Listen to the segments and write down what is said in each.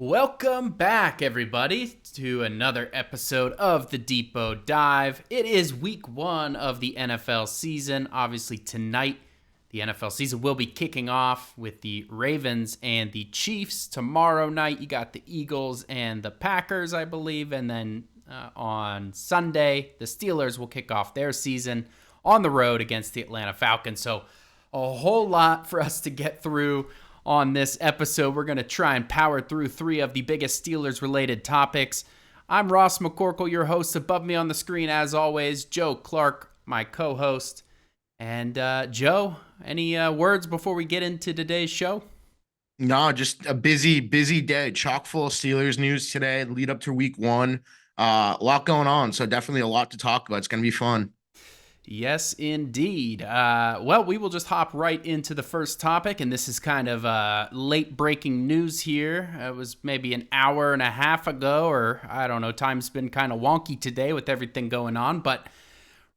Welcome back, everybody, to another episode of the Depot Dive. It is week one of the NFL season. Obviously, tonight, the NFL season will be kicking off with the Ravens and the Chiefs. Tomorrow night, you got the Eagles and the Packers, I believe. And then on Sunday, the Steelers will kick off their season on the road against the Atlanta Falcons. So, a whole lot for us to get through on this episode. We're going to try and power through three of the biggest Steelers-related topics. I'm Ross McCorkle, your host. Above me on the screen, as always, Joe Clark, my co-host. And Joe, any words before we get into today's show? No, just a busy day. Chock full of Steelers news today, lead up to week one. A lot going on, so definitely a lot to talk about. It's going to be fun. Yes, indeed. Well, we will just hop right into the first topic, and this is kind of late breaking news here. It was maybe an hour and a half ago, or I don't know, time's been kind of wonky today with everything going on, but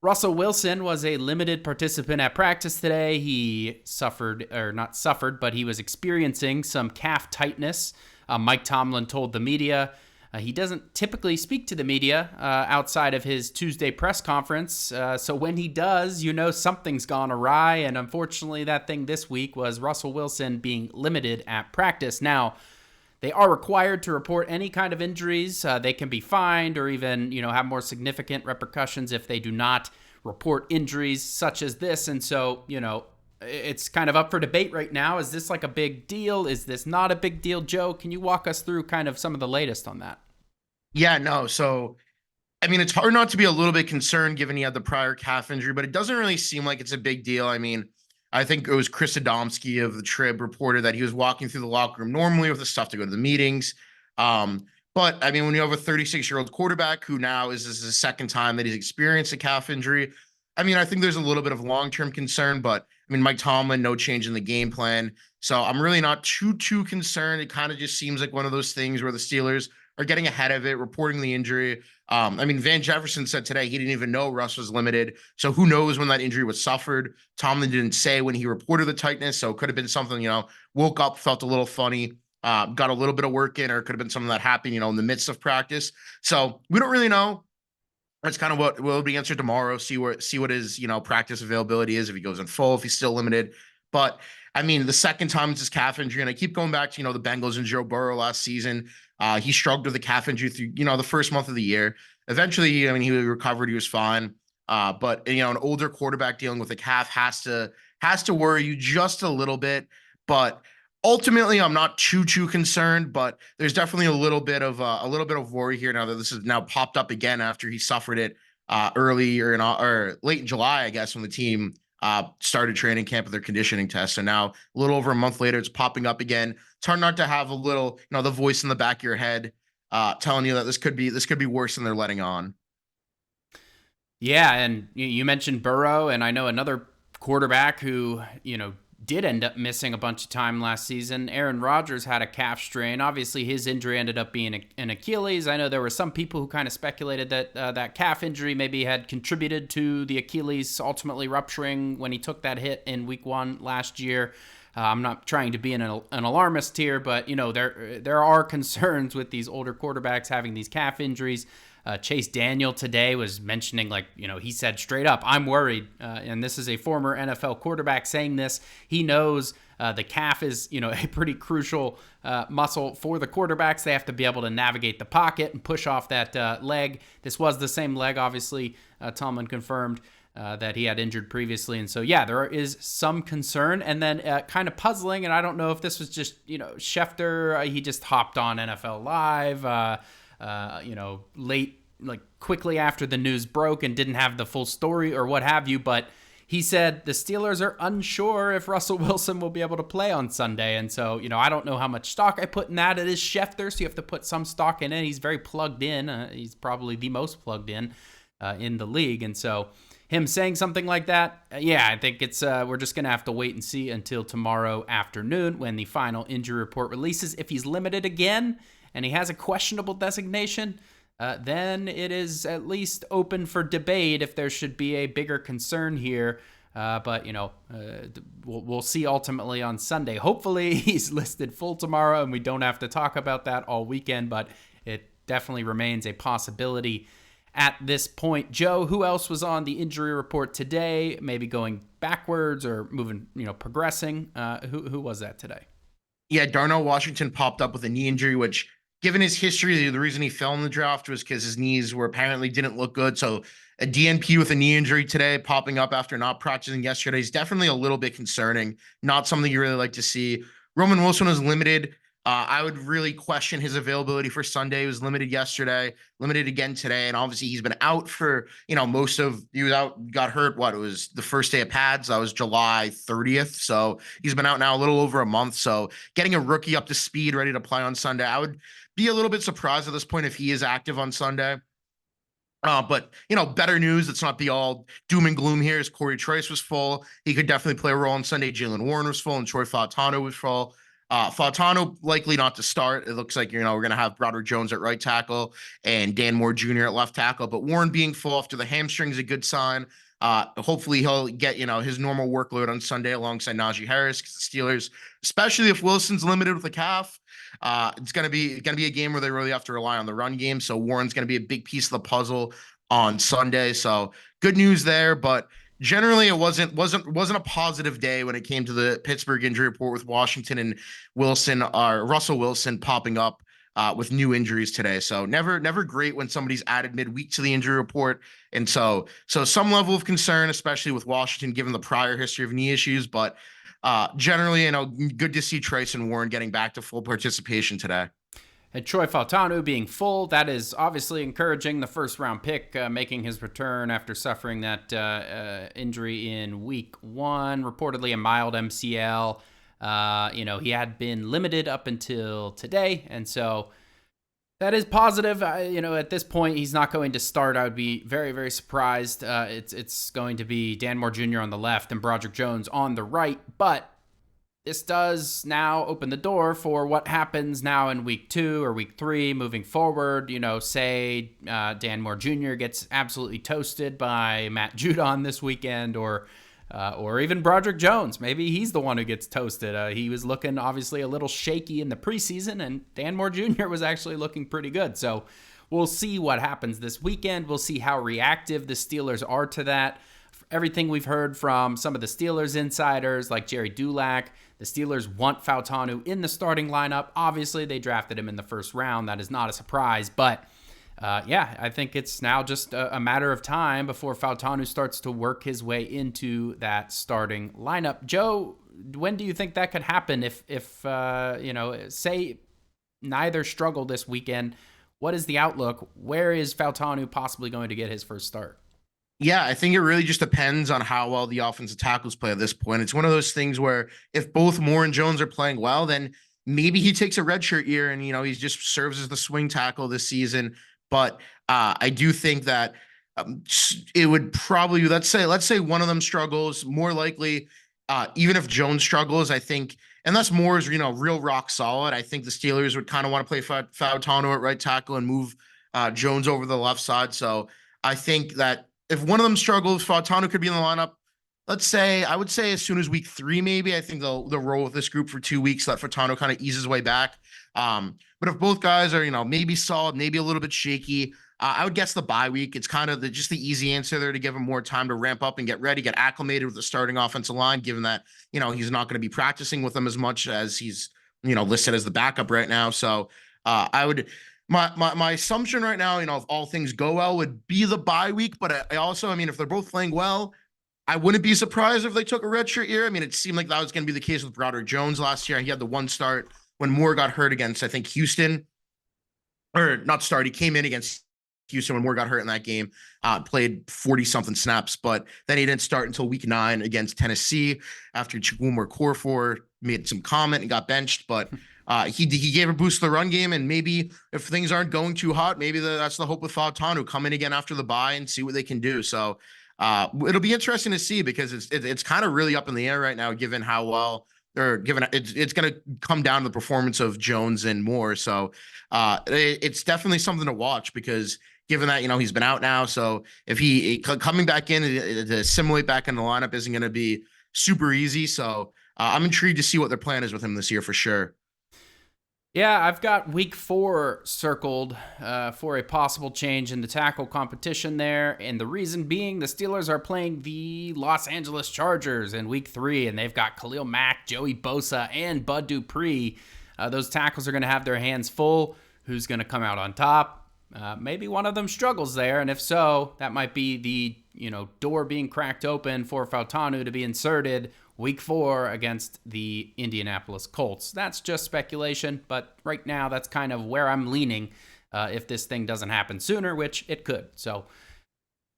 Russell Wilson was a limited participant at practice today. He suffered, or not suffered, but he was experiencing some calf tightness. Mike Tomlin told the media he doesn't typically speak to the media outside of his Tuesday press conference. So when he does, you know something's gone awry. And unfortunately, that thing this week was Russell Wilson being limited at practice. Now, they are required to report any kind of injuries. They can be fined or even, have more significant repercussions if they do not report injuries such as this. And so, it's kind of up for debate right now. Is this like a big deal? Is this not a big deal? Joe, can you walk us through kind of some of the latest on that? Yeah, no. So, I mean, it's hard not to be a little bit concerned given he had the prior calf injury, but it doesn't really seem like it's a big deal. I mean, I think it was Chris Adamski of the Trib reported that he was walking through the locker room normally with the stuff to go to the meetings. But I mean, when you have a 36-year-old quarterback who now is this is the second time that he's experienced a calf injury, I mean, I think there's a little bit of long-term concern, but I mean, Mike Tomlin, no change in the game plan. So I'm really not too concerned. It kind of just seems like one of those things where the Steelers are getting ahead of it, reporting the injury. I mean, Van Jefferson said today he didn't even know Russ was limited. So who knows when that injury was suffered? Tomlin didn't say when he reported the tightness. So it could have been something, woke up, felt a little funny, got a little bit of work in, or it could have been something that happened, in the midst of practice. So we don't really know. That's kind of what will be answered tomorrow. See what his, practice availability is, if he goes in full, if he's still limited. But I mean, the second time it's his calf injury, and I keep going back to, the Bengals and Joe Burrow last season. He struggled with a calf injury through, the first month of the year. Eventually, he recovered. He was fine. But an older quarterback dealing with a calf has to worry you just a little bit. But ultimately, I'm not too concerned. But there's definitely a little bit of worry here now that this has now popped up again after he suffered it early or late in July, I guess, when the team started training camp with their conditioning test. So now a little over a month later, it's popping up again. It's hard not to have a little, the voice in the back of your head telling you that this could be worse than they're letting on. Yeah, and you mentioned Burrow, and I know another quarterback who, did end up missing a bunch of time last season. Aaron Rodgers had a calf strain. Obviously, his injury ended up being an Achilles. I know there were some people who kind of speculated that that calf injury maybe had contributed to the Achilles ultimately rupturing when he took that hit in week one last year. I'm not trying to be an alarmist here, but there are concerns with these older quarterbacks having these calf injuries. Chase Daniel today was mentioning, he said straight up, I'm worried. And this is a former NFL quarterback saying this. He knows the calf is, a pretty crucial muscle for the quarterbacks. They have to be able to navigate the pocket and push off that leg. This was the same leg, obviously. Tomlin confirmed that he had injured previously. And so, yeah, there is some concern. And then kind of puzzling, and I don't know if this was just, Schefter, he just hopped on NFL Live, late, quickly after the news broke and didn't have the full story or what have you. But he said the Steelers are unsure if Russell Wilson will be able to play on Sunday. And so, I don't know how much stock I put in that. It is Schefter, so you have to put some stock in it. He's very plugged in. He's probably the most plugged in the league. And so him saying something like that, I think it's we're just going to have to wait and see until tomorrow afternoon when the final injury report releases. If he's limited again and he has a questionable designation, then it is at least open for debate if there should be a bigger concern here But we'll see ultimately on Sunday. Hopefully he's listed full tomorrow and we don't have to talk about that all weekend, but it definitely remains a possibility at this point. Joe, who else was on the injury report today? Maybe going backwards or moving, progressing. Who was that today? Yeah, Darnell Washington popped up with a knee injury, which, given his history, the reason he fell in the draft was because his knees were apparently didn't look good. So a DNP with a knee injury today, popping up after not practicing yesterday, is definitely a little bit concerning. Not something you really like to see. Roman Wilson was limited. I would really question his availability for Sunday. He was limited yesterday, limited again today, and obviously he's been out for most of. He was out, got hurt. What, it was the first day of pads? That was July 30th. So he's been out now a little over a month. So getting a rookie up to speed, ready to play on Sunday, I would be a little bit surprised at this point if he is active on Sunday. But better news. It's not the all doom and gloom here. As Corey Trice was full, he could definitely play a role on Sunday. Jalen Warren was full, and Troy Fautano was full. Fautano likely not to start. It looks like we're going to have Broderick Jones at right tackle and Dan Moore Jr. at left tackle. But Warren being full after the hamstring is a good sign. Hopefully he'll get his normal workload on Sunday alongside Najee Harris, because the Steelers, especially if Wilson's limited with a calf, it's gonna be a game where they really have to rely on the run game. So Warren's gonna be a big piece of the puzzle on Sunday. So good news there, but generally it wasn't a positive day when it came to the Pittsburgh injury report, with Washington and Russell Wilson popping up with new injuries today. So never great when somebody's added midweek to the injury report. And so some level of concern, especially with Washington, given the prior history of knee issues. But generally, good to see Trice and Warren getting back to full participation today. And Troy Fautanu being full, that is obviously encouraging. The first-round pick making his return after suffering that injury in week 1, reportedly a mild MCL. He had been limited up until today, and so that is positive. At this point, he's not going to start. I would be very, very surprised. It's going to be Dan Moore Jr. on the left and Broderick Jones on the right, but this does now open the door for what happens now in week 2 or week 3 moving forward. Say Dan Moore Jr. gets absolutely toasted by Matt Judon this weekend, or even Broderick Jones. Maybe he's the one who gets toasted. He was looking obviously a little shaky in the preseason, and Dan Moore Jr. was actually looking pretty good. So we'll see what happens this weekend. We'll see how reactive the Steelers are to that. Everything we've heard from some of the Steelers insiders like Jerry Dulac, the Steelers want Fautanu in the starting lineup. Obviously, they drafted him in the first round. That is not a surprise. But, I think it's now just a matter of time before Fautanu starts to work his way into that starting lineup. Joe, when do you think that could happen if say neither struggle this weekend? What is the outlook? Where is Fautanu possibly going to get his first start? Yeah, I think it really just depends on how well the offensive tackles play at this point. It's one of those things where if both Moore and Jones are playing well, then maybe he takes a redshirt year and, he just serves as the swing tackle this season. But I do think that it would probably, let's say one of them struggles, more likely, even if Jones struggles, I think, unless Moore is, real rock solid, I think the Steelers would kind of want to play Fautanu at right tackle and move Jones over the left side. So I think that if one of them struggles, Fautanu could be in the lineup. I would say as soon as week 3, maybe. I think they'll roll with this group for 2 weeks, let Fautanu kind of ease his way back. But if both guys are, maybe solid, maybe a little bit shaky, I would guess the bye week. It's kind of just the easy answer there to give him more time to ramp up and get ready, get acclimated with the starting offensive line, given that, he's not going to be practicing with them as much as he's, listed as the backup right now. So I would. My assumption right now, if all things go well, would be the bye week. But I also, if they're both playing well, I wouldn't be surprised if they took a redshirt year. It seemed like that was going to be the case with Broderick Jones last year. He had the one start when Moore got hurt against, I think, Houston. Or not start, he came in against Houston when Moore got hurt in that game, played 40-something snaps, but then he didn't start until week 9 against Tennessee after Chukwuma Okorafor made some comment and got benched. But he gave a boost to the run game, and maybe if things aren't going too hot, maybe that's the hope with Fautanu, come in again after the bye and see what they can do. So it'll be interesting to see, because it's kind of really up in the air right now, given how well or given it's going to come down to the performance of Jones and Moore. So it's definitely something to watch because given that, he's been out now. So if he coming back in to assimilate back in the lineup isn't going to be super easy. So I'm intrigued to see what their plan is with him this year for sure. Yeah, I've got week 4 circled for a possible change in the tackle competition there. And the reason being the Steelers are playing the Los Angeles Chargers in week 3, and they've got Khalil Mack, Joey Bosa, and Bud Dupree. Those tackles are going to have their hands full. Who's going to come out on top? Maybe one of them struggles there, and if so, that might be the door being cracked open for Fautanu to be inserted week 4 against the Indianapolis Colts. That's just speculation, but right now that's kind of where I'm leaning if this thing doesn't happen sooner, which it could. So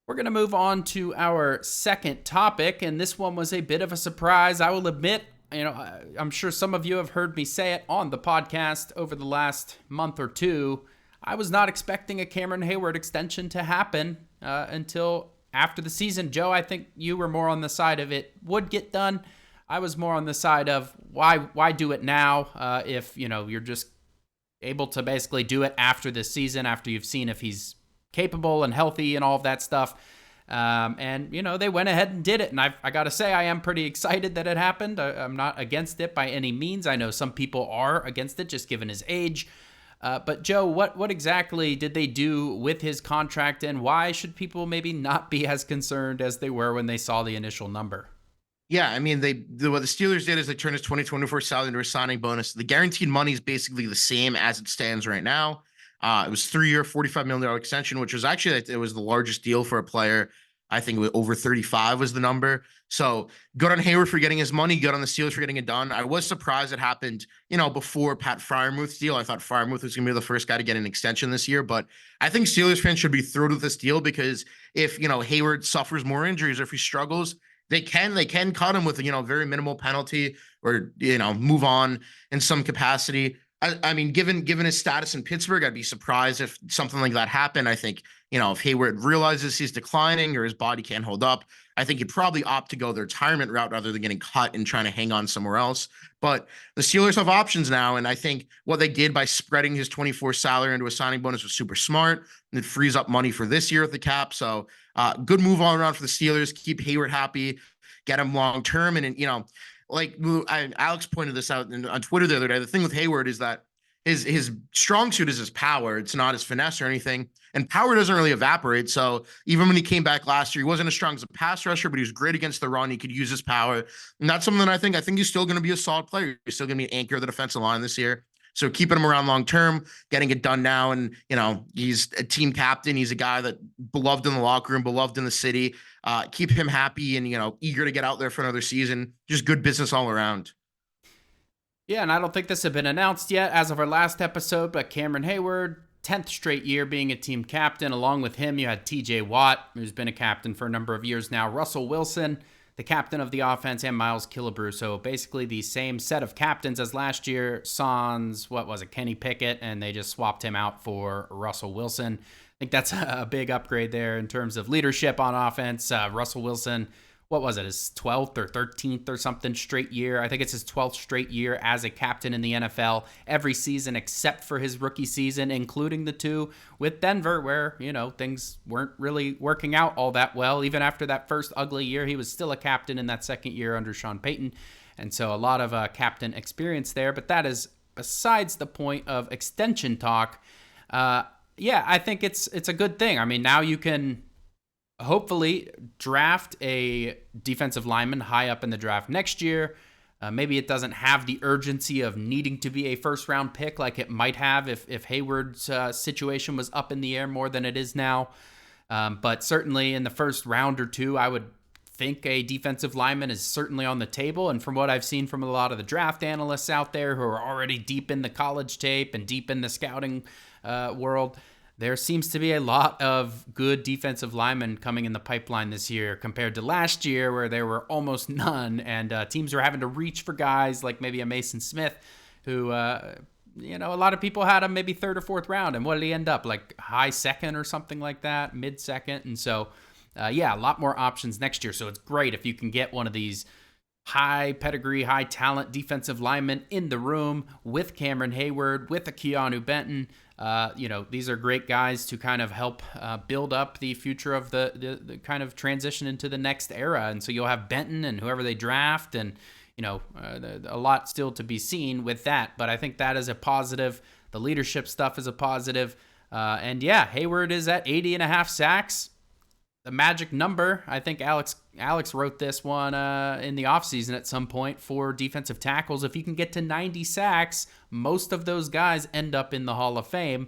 we're going to move on to our second topic, and this one was a bit of a surprise. I will admit, I'm sure some of you have heard me say it on the podcast over the last month or two. I was not expecting a Cameron Heyward extension to happen until after the season. Joe, I think you were more on the side of it would get done. I was more on the side of why do it now if you're just able to basically do it after this season, after you've seen if he's capable and healthy and all of that stuff. And they went ahead and did it, and I got to say I am pretty excited that it happened. I'm not against it by any means. I know some people are against it just given his age. But Joe, what exactly did they do with his contract, and why should people maybe not be as concerned as they were when they saw the initial number? Yeah, I mean, what the Steelers did is they turned his 2024 salary into a signing bonus. The guaranteed money is basically the same as it stands right now. It was 3-year, $45 million extension, which was actually, it was the largest deal for a player. I think it was over 35 was the number. So good on Heyward for getting his money, good on the Steelers for getting it done. I was surprised it happened, before Pat Freiermuth's deal. I thought Freiermuth was going to be the first guy to get an extension this year, but I think Steelers fans should be thrilled with this deal because if, Heyward suffers more injuries or if he struggles, they can cut him with, very minimal penalty or, move on in some capacity. I mean, given his status in Pittsburgh, I'd be surprised if something like that happened. I think, if Heyward realizes he's declining or his body can't hold up, I think he'd probably opt to go the retirement route rather than getting cut and trying to hang on somewhere else. But the Steelers have options now, and I think what they did by spreading his 24 salary into a signing bonus was super smart. And it frees up money for this year at the cap. So good move all around for the Steelers. Keep Heyward happy, get him long term, and like Alex pointed this out on Twitter the other day. The thing with Heyward is that his strong suit is his power. It's not his finesse or anything. And power doesn't really evaporate. So even when he came back last year, he wasn't as strong as a pass rusher, but he was great against the run. He could use his power. And that's something that I think he's still going to be a solid player. He's still going to be an anchor of the defensive line this year. So keeping him around long term, getting it done now. And, he's a team captain. He's a guy that beloved in the locker room, beloved in the city. Keep him happy and, eager to get out there for another season. Just good business all around. Yeah, and I don't think this had been announced yet as of our last episode, but Cameron Heyward, 10th straight year being a team captain. Along with him, you had TJ Watt, who's been a captain for a number of years now, Russell Wilson, the captain of the offense, and Miles Killebrew. So basically the same set of captains as last year. Sans, Kenny Pickett, and they just swapped him out for Russell Wilson. I think that's a big upgrade there in terms of leadership on offense. Russell Wilson, his 12th or 13th or something straight year. I think it's his 12th straight year as a captain in the NFL every season except for his rookie season, including the 2 with Denver where, things weren't really working out all that well. Even after that first ugly year, he was still a captain in that second year under Sean Payton. And so a lot of captain experience there. But that is besides the point of extension talk. I think it's a good thing. I mean, now you can hopefully draft a defensive lineman high up in the draft next year. Maybe it doesn't have the urgency of needing to be a first-round pick like it might have if Heyward's situation was up in the air more than it is now. But certainly in the first round or 2, I would think a defensive lineman is certainly on the table. And from what I've seen from a lot of the draft analysts out there who are already deep in the college tape and deep in the scouting world, there seems to be a lot of good defensive linemen coming in the pipeline this year compared to last year where there were almost none. And teams are having to reach for guys like maybe a Mason Smith who, a lot of people had him maybe 3rd or 4th round. And what did he end up? Like high 2nd or something like that, mid-2nd. And so, a lot more options next year. So it's great if you can get one of these high pedigree, high talent defensive linemen in the room with Cameron Heyward, with a Keanu Benton. These are great guys to kind of help build up the future of the kind of transition into the next era. And so you'll have Benton and whoever they draft, and a lot still to be seen with that. But I think that is a positive. The leadership stuff is a positive. Heyward is at 80.5 sacks. The magic number. I think Alex wrote this one in the offseason at some point for defensive tackles. If you can get to 90 sacks, most of those guys end up in the Hall of Fame.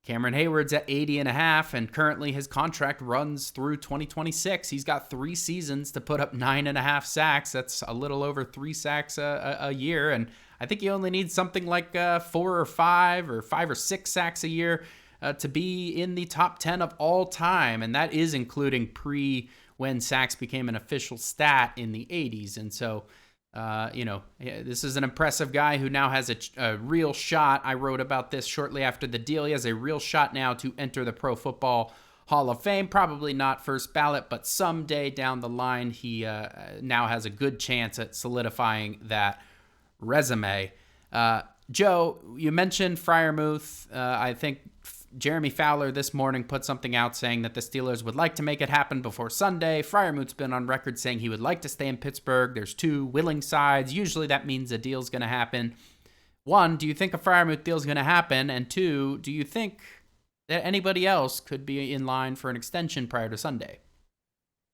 Cameron Heyward's at 80.5, and currently his contract runs through 2026. He's got 3 seasons to put up 9.5 sacks. That's a little over 3 sacks a year, and I think he only needs something like 4 or 5 or 6 sacks a year to be in the top 10 of all time, and that is including when sacks became an official stat in the 80s. And so, this is an impressive guy who now has a real shot. I wrote about this shortly after the deal. He has a real shot now to enter the Pro Football Hall of Fame. Probably not first ballot, but someday down the line, he now has a good chance at solidifying that resume. Joe, you mentioned Freiermuth. I think Jeremy Fowler this morning put something out saying that the Steelers would like to make it happen before Sunday. Freiermuth's been on record saying he would like to stay in Pittsburgh. There's 2 willing sides. Usually that means a deal's going to happen. 1, do you think a Freiermuth deal's going to happen? And 2, do you think that anybody else could be in line for an extension prior to Sunday?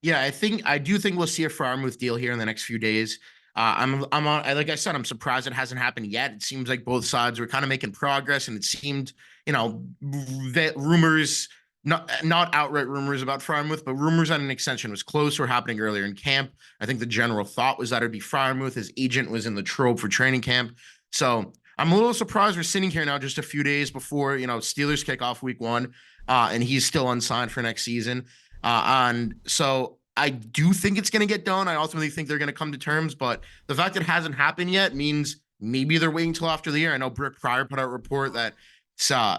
Yeah, I do think we'll see a Freiermuth deal here in the next few days. Like I said, I'm surprised it hasn't happened yet. It seems like both sides were kind of making progress, and it seemed, that rumors, not outright rumors about Freiermuth, but rumors on an extension was close or happening earlier in camp. I think the general thought was that it'd be Freiermuth. His agent was in the Trove for training camp. So I'm a little surprised we're sitting here now just a few days before, Steelers kick off week 1, and he's still unsigned for next season. And so I do think it's going to get done. I ultimately think they're going to come to terms, but the fact that it hasn't happened yet means maybe they're waiting till after the year. I know Brooke Pryor put out a report that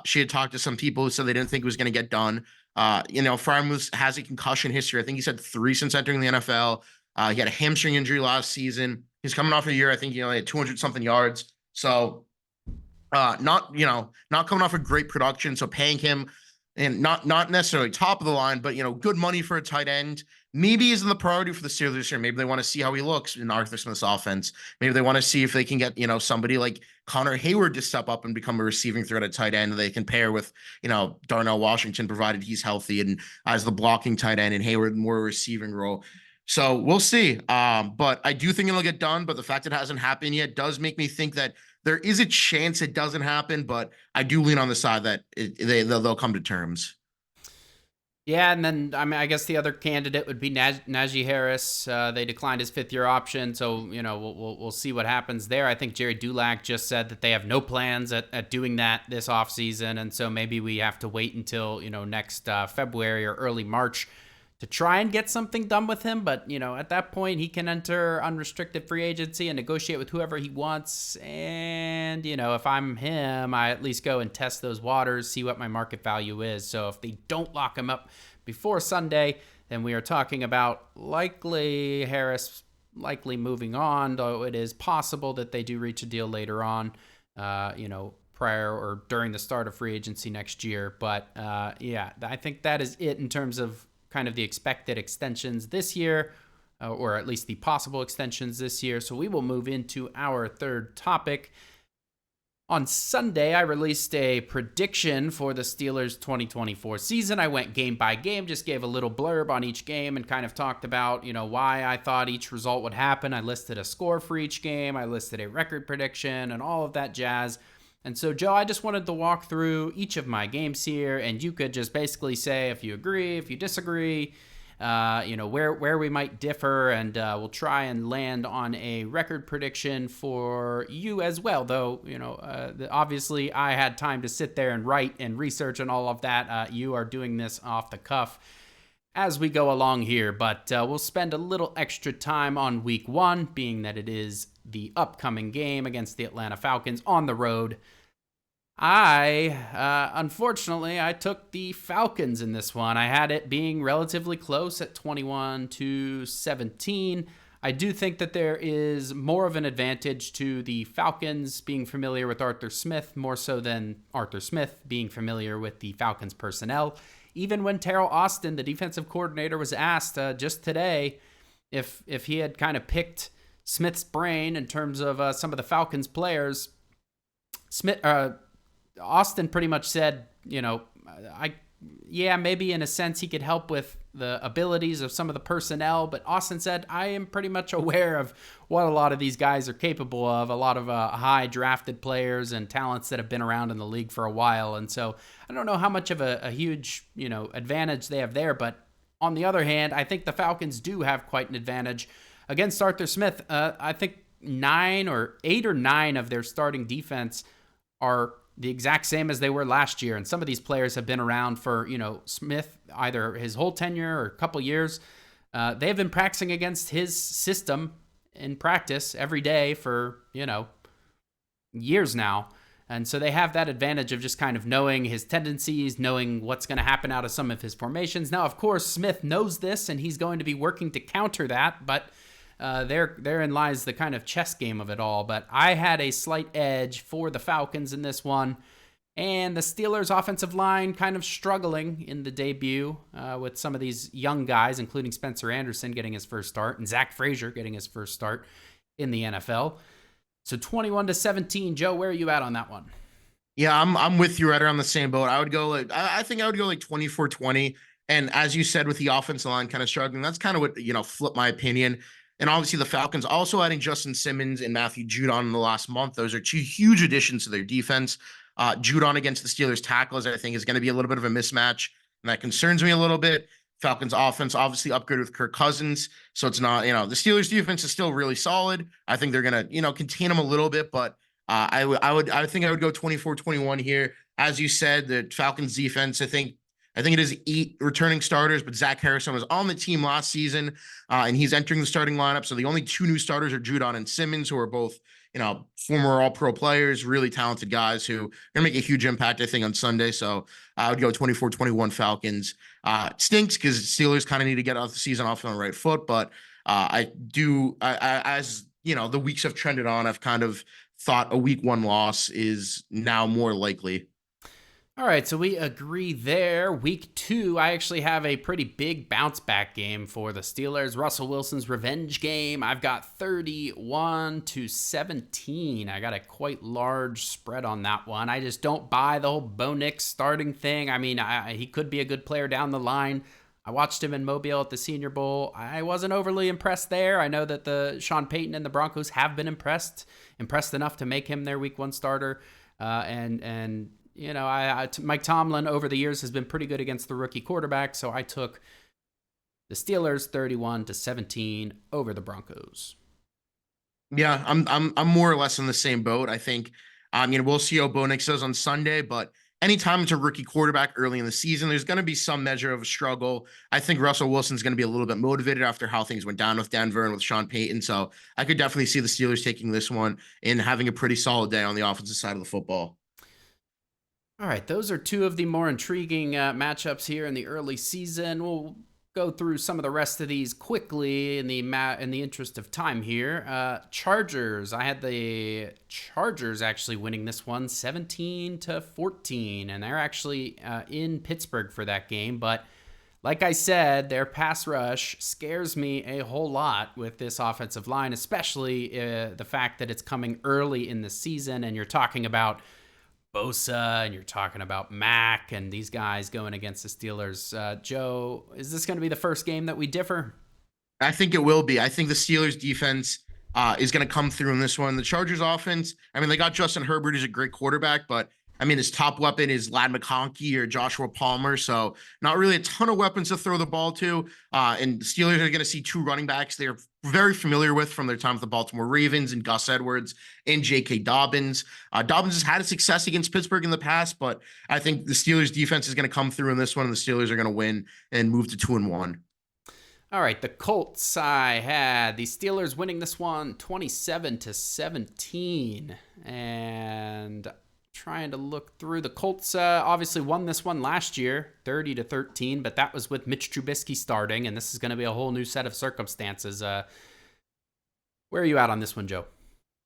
she had talked to some people who said they didn't think it was going to get done. Freiermuth has a concussion history. I think he said 3 since entering the NFL. He had a hamstring injury last season. He's coming off a year. I think, he had 200 something yards. So not coming off a great production. So paying him, and not necessarily top of the line, but good money for a tight end, maybe isn't the priority for the Steelers this year. Maybe they want to see how he looks in Arthur Smith's offense. Maybe they want to see if they can get somebody like Connor Heyward to step up and become a receiving threat at tight end. They can pair with Darnell Washington, provided he's healthy, and as the blocking tight end, and Heyward more receiving role. So we'll see. But I do think it'll get done. But the fact it hasn't happened yet does make me think that there is a chance it doesn't happen. But I do lean on the side that they'll come to terms. Yeah, and then I guess the other candidate would be Najee Harris. They declined his 5th-year option, so we'll see what happens there. I think Jerry Dulac just said that they have no plans at doing that this offseason, and so maybe we have to wait until next February or early March to try and get something done with him. But at that point, he can enter unrestricted free agency and negotiate with whoever he wants. And if I'm him, I at least go and test those waters, see what my market value is. So if they don't lock him up before Sunday, then we are talking about Harris likely moving on, though it is possible that they do reach a deal later on, prior or during the start of free agency next year. But I think that is it in terms of kind of the expected extensions this year, or at least the possible extensions this year. So we will move into our 3rd topic. On Sunday, I released a prediction for the Steelers 2024 season. I went game by game, just gave a little blurb on each game and kind of talked about, why I thought each result would happen. I listed a score for each game. I listed a record prediction and all of that jazz. And so, Joe, I just wanted to walk through each of my games here, and you could just basically say if you agree, if you disagree, where we might differ, and we'll try and land on a record prediction for you as well. Though, obviously I had time to sit there and write and research and all of that. You are doing this off the cuff as we go along here, but we'll spend a little extra time on week 1, being that it is the upcoming game against the Atlanta Falcons on the road. Unfortunately, I took the Falcons in this one. I had it being relatively close at 21-17. I do think that there is more of an advantage to the Falcons being familiar with Arthur Smith, more so than Arthur Smith being familiar with the Falcons personnel. Even when Terrell Austin, the defensive coordinator, was asked just today if he had kind of picked Smith's brain in terms of some of the Falcons players, Austin pretty much said, maybe in a sense he could help with the abilities of some of the personnel, but Austin said, I am pretty much aware of what a lot of these guys are capable of, a lot of high drafted players and talents that have been around in the league for a while. And so I don't know how much of a huge, advantage they have there, but on the other hand, I think the Falcons do have quite an advantage against Arthur Smith. I think 8 or 9 of their starting defense are the exact same as they were last year. And some of these players have been around for, Smith, either his whole tenure or a couple years. They have been practicing against his system in practice every day for, years now. And so they have that advantage of just kind of knowing his tendencies, knowing what's going to happen out of some of his formations. Now, of course, Smith knows this, and he's going to be working to counter that, but therein lies the kind of chess game of it all. But I had a slight edge for the Falcons in this one, and the Steelers' offensive line kind of struggling in the debut with some of these young guys, including Spencer Anderson getting his first start and Zach Frazier getting his first start in the NFL. So 21-17, Joe, where are you at on that one? Yeah, I'm with you right around the same boat. I think I would go like 24-20. And as you said, with the offensive line kind of struggling, that's kind of what, flipped my opinion. And obviously the Falcons also adding Justin Simmons and Matthew Judon in the last month. Those are 2 huge additions to their defense. Judon against the Steelers tackles, I think, is going to be a little bit of a mismatch. And that concerns me a little bit. Falcons offense obviously upgraded with Kirk Cousins. So it's not, the Steelers defense is still really solid. I think they're going to, contain them a little bit, but I think I would go 24-21 here. As you said, the Falcons defense, I think it is 8 returning starters, but Zach Harrison was on the team last season, and he's entering the starting lineup. So the only 2 new starters are Judon and Simmons, who are both, former all-pro players, really talented guys who are going to make a huge impact, I think, on Sunday. So I would go 24-21 Falcons. It stinks because Steelers kind of need to get off the season off on the right foot, but as the weeks have trended on, I've kind of thought a week 1 loss is now more likely. All right, so we agree there. Week 2, I actually have a pretty big bounce back game for the Steelers. Russell Wilson's revenge game. I've got 31-17. I got a quite large spread on that one. I just don't buy the whole Bo Nix starting thing. I mean, he could be a good player down the line. I watched him in Mobile at the Senior Bowl. I wasn't overly impressed there. I know that the Sean Payton and the Broncos have been impressed enough to make him their Week 1 starter. Mike Tomlin over the years has been pretty good against the rookie quarterback, so I took the Steelers 31-17 over the Broncos. Yeah, I'm more or less in the same boat. I think, we'll see how Bo Nix does on Sunday, but anytime it's a rookie quarterback early in the season, there's going to be some measure of a struggle. I think Russell Wilson's going to be a little bit motivated after how things went down with Denver and with Sean Payton. So I could definitely see the Steelers taking this one and having a pretty solid day on the offensive side of the football. All right, those are 2 of the more intriguing matchups here in the early season. We'll go through some of the rest of these quickly in the interest of time here. Chargers. I had the Chargers actually winning this one 17-14, and they're actually in Pittsburgh for that game. But like I said, their pass rush scares me a whole lot with this offensive line, especially the fact that it's coming early in the season, and you're talking about Bosa, and you're talking about Mack, and these guys going against the Steelers. Joe, is this going to be the first game that we differ? I think it will be. I think the Steelers defense is going to come through in this one. The Chargers offense, they got Justin Herbert, who's a great quarterback, but his top weapon is Lad McConkey or Joshua Palmer. So not really a ton of weapons to throw the ball to. And the Steelers are going to see 2 running backs they're very familiar with from their time with the Baltimore Ravens, and Gus Edwards and J.K. Dobbins. Dobbins has had a success against Pittsburgh in the past, but I think the Steelers defense is going to come through in this one, and the Steelers are going to win and move to 2-1. All right, the Colts, I had the Steelers winning this one 27-17. And trying to look through, the Colts obviously won this one last year 30-13, but that was with Mitch Trubisky starting, and this is going to be a whole new set of circumstances. Where are you at on this one, Joe?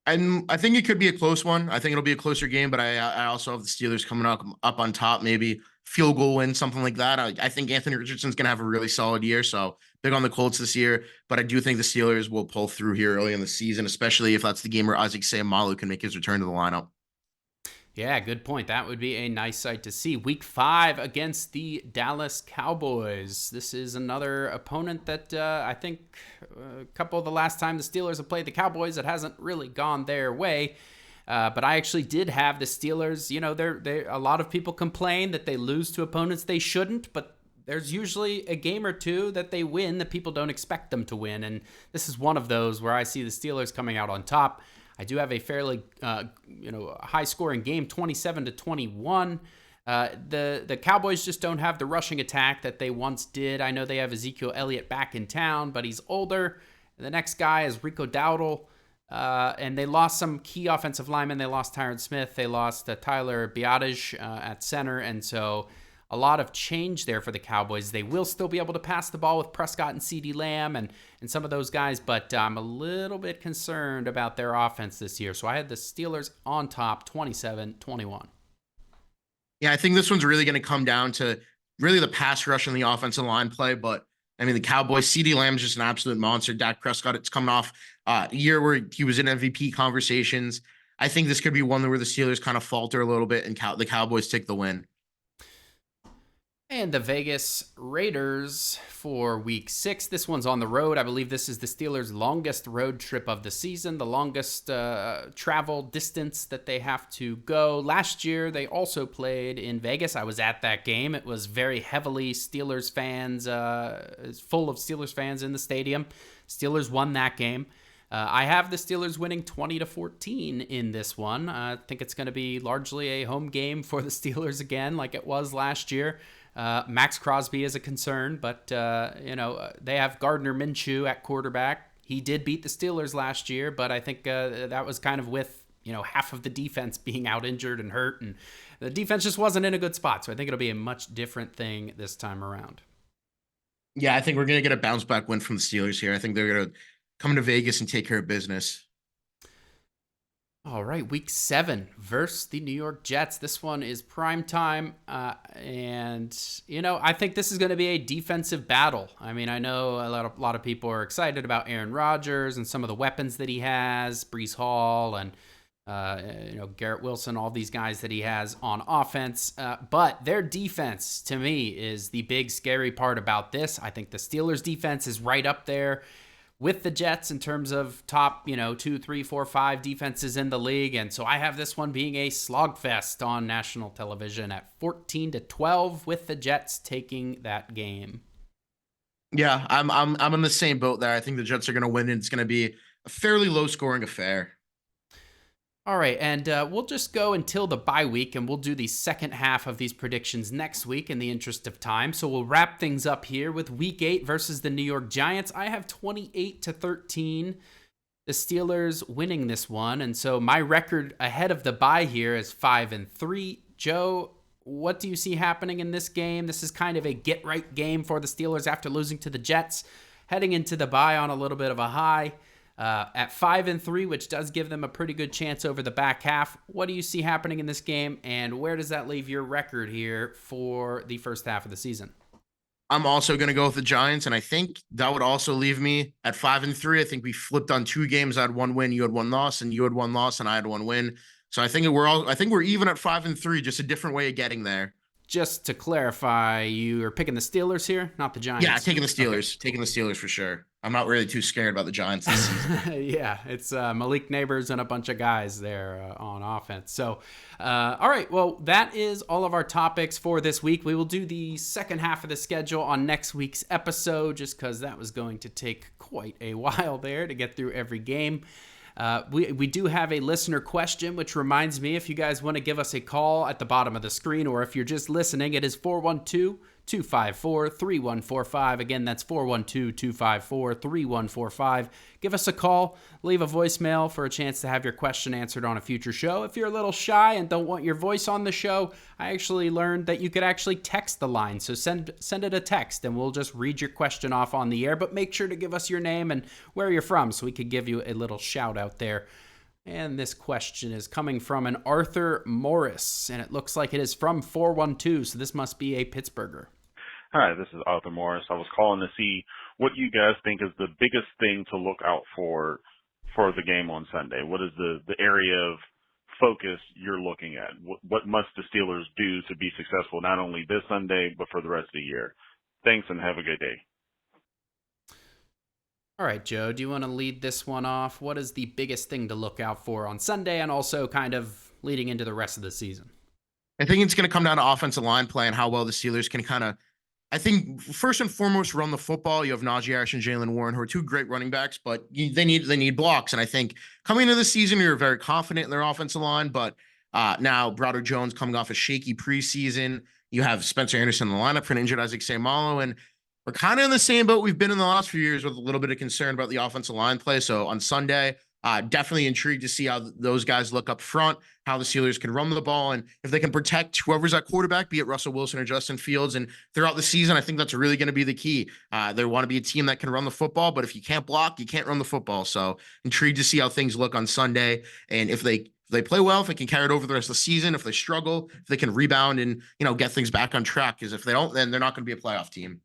And I think it could be a close one. I think it'll be a closer game, but I also have the Steelers coming up on top, maybe field goal win, something like that. I think Anthony Richardson's going to have a really solid year, so big on the Colts this year. But I do think the Steelers will pull through here early in the season, especially if that's the game where Isaac Seumalo can make his return to the lineup. Yeah, good point. That would be a nice sight to see. Week 5 against the Dallas Cowboys. This is another opponent that I think a couple of the last time the Steelers have played the Cowboys, it hasn't really gone their way. But I actually did have the Steelers. You know, they a lot of people complain that they lose to opponents they shouldn't, but there's usually a game or two that they win that people don't expect them to win. And this is one of those where I see the Steelers coming out on top. I do have a fairly, high-scoring game, 27-21. The Cowboys just don't have the rushing attack that they once did. I know they have Ezekiel Elliott back in town, but he's older. The next guy is Rico Dowdle, and they lost some key offensive linemen. They lost Tyron Smith. They lost Tyler Biadasz at center, and so a lot of change there for the Cowboys. They will still be able to pass the ball with Prescott and CeeDee Lamb and some of those guys, but I'm a little bit concerned about their offense this year. So I had the Steelers on top, 27-21. Yeah, I think this one's really going to come down to really the pass rush and the offensive line play. But I mean, the Cowboys, CeeDee Lamb is just an absolute monster. Dak Prescott, it's coming off a year where he was in MVP conversations. I think this could be one where the Steelers kind of falter a little bit and the Cowboys take the win. And the Vegas Raiders for week 6. This one's on the road. I believe this is the Steelers' longest road trip of the season, the longest travel distance that they have to go. Last year, they also played in Vegas. I was at that game. It was very heavily Steelers fans, full of Steelers fans in the stadium. Steelers won that game. I have the Steelers winning 20-14 in this one. I think it's going to be largely a home game for the Steelers again, like it was last year. Max Crosby is a concern, but they have Gardner Minshew at quarterback. He did beat the Steelers last year, but I think that was kind of with half of the defense being out injured and hurt, and the defense just wasn't in a good spot. So I think it'll be a much different thing this time around. Yeah, I think we're going to get a bounce back win from the Steelers here. I think they're going to come to Vegas and take care of business. All right, week 7 versus the New York Jets. This one is prime time, and I think this is going to be a defensive battle. I mean, I know a lot of people are excited about Aaron Rodgers and some of the weapons that he has, Breece Hall and Garrett Wilson, all these guys that he has on offense. But their defense, to me, is the big scary part about this. I think the Steelers' defense is right up there with the Jets in terms of top, 2, 3, 4, 5 defenses in the league. And so I have this one being a slogfest on national television at 14-12 with the Jets taking that game. Yeah, I'm in the same boat there. I think the Jets are going to win, and it's going to be a fairly low scoring affair. All right, and we'll just go until the bye week, and we'll do the second half of these predictions next week in the interest of time. So we'll wrap things up here with Week 8 versus the New York Giants. I have 28-13, the Steelers winning this one, and so my record ahead of the bye here is 5-3. Joe, what do you see happening in this game? This is kind of a get-right game for the Steelers after losing to the Jets, heading into the bye on a little bit of a high. At 5-3, which does give them a pretty good chance over the back half. What do you see happening in this game, and where does that leave your record here for the first half of the season? I'm also going to go with the Giants, and I think that would also leave me at 5-3. I think we flipped on 2 games. I had 1 win, you had 1 loss, and you had 1 loss, and I had 1 win. So I think we're even at 5-3, just a different way of getting there. Just to clarify, you are picking the Steelers here, not the Giants. Yeah, taking the Steelers. Okay. Taking the Steelers for sure. I'm not really too scared about the Giants this season. Yeah, it's Malik Neighbors and a bunch of guys there on offense. So, all right, well, that is all of our topics for this week. We will do the second half of the schedule on next week's episode, just because that was going to take quite a while there to get through every game. We do have a listener question, which reminds me, if you guys want to give us a call at the bottom of the screen, or if you're just listening, it is 412-254-3145. Again, that's 412-254-3145. Give us a call, leave a voicemail for a chance to have your question answered on a future show. If you're a little shy and don't want your voice on the show, I actually learned that you could actually text the line. So send it a text and we'll just read your question off on the air, but make sure to give us your name and where you're from so we could give you a little shout out there. And this question is coming from an Arthur Morris, and it looks like it is from 412, so this must be a Pittsburgher. Hi, this is Arthur Morris. I was calling to see what you guys think is the biggest thing to look out for the game on Sunday. What is the area of focus you're looking at? What must the Steelers do to be successful not only this Sunday, but for the rest of the year? Thanks, and have a good day. All right, Joe, do you want to lead this one off? What is the biggest thing to look out for on Sunday and also kind of leading into the rest of the season? I think it's going to come down to offensive line play and how well the Steelers can kind of, I think, first and foremost, run the football. You have Najee Harris and Jalen Warren, who are two great running backs, but they need blocks. And I think coming into the season, we were very confident in their offensive line, but now Broderick Jones coming off a shaky preseason. You have Spencer Anderson in the lineup for an injured Isaac Seumalo, and we're kind of in the same boat we've been in the last few years with a little bit of concern about the offensive line play. So on Sunday, definitely intrigued to see how those guys look up front, how the Steelers can run the ball, and if they can protect whoever's at quarterback, be it Russell Wilson or Justin Fields. And throughout the season, I think that's really going to be the key. They want to be a team that can run the football, but if you can't block, you can't run the football. So intrigued to see how things look on Sunday. And if they play well, if they can carry it over the rest of the season, if they struggle, if they can rebound and, get things back on track. Because if they don't, then they're not going to be a playoff team.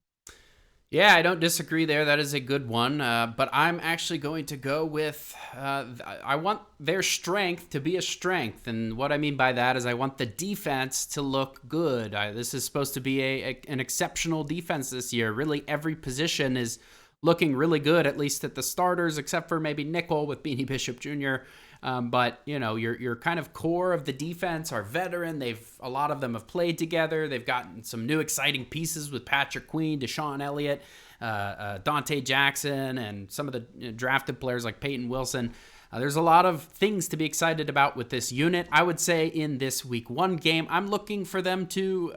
Yeah, I don't disagree there. That is a good one. But I'm actually going to go with, I want their strength to be a strength. And what I mean by that is I want the defense to look good. This is supposed to be an exceptional defense this year. Really, every position is looking really good, at least at the starters, except for maybe nickel with Beanie Bishop Jr., but your kind of core of the defense are veteran. A lot of them have played together. They've gotten some new exciting pieces with Patrick Queen, Deshaun Elliott, Dante Jackson, and some of the drafted players like Peyton Wilson. There's a lot of things to be excited about with this unit. I would say in this week 1 game, I'm looking for them to,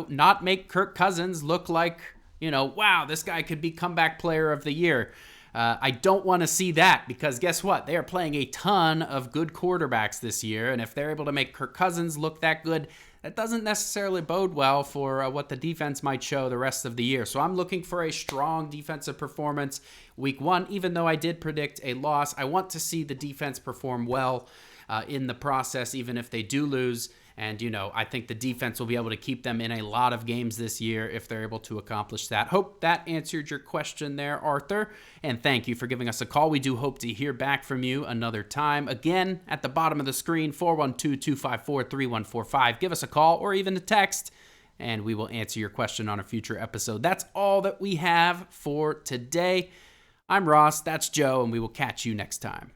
not make Kirk Cousins look like, wow, this guy could be comeback player of the year. I don't want to see that because guess what? They are playing a ton of good quarterbacks this year, and if they're able to make Kirk Cousins look that good, that doesn't necessarily bode well for what the defense might show the rest of the year. So I'm looking for a strong defensive performance week 1, even though I did predict a loss. I want to see the defense perform well in the process, even if they do lose. And, I think the defense will be able to keep them in a lot of games this year if they're able to accomplish that. Hope that answered your question there, Arthur. And thank you for giving us a call. We do hope to hear back from you another time. Again, at the bottom of the screen, 412-254-3145. Give us a call or even a text, and we will answer your question on a future episode. That's all that we have for today. I'm Ross, that's Joe, and we will catch you next time.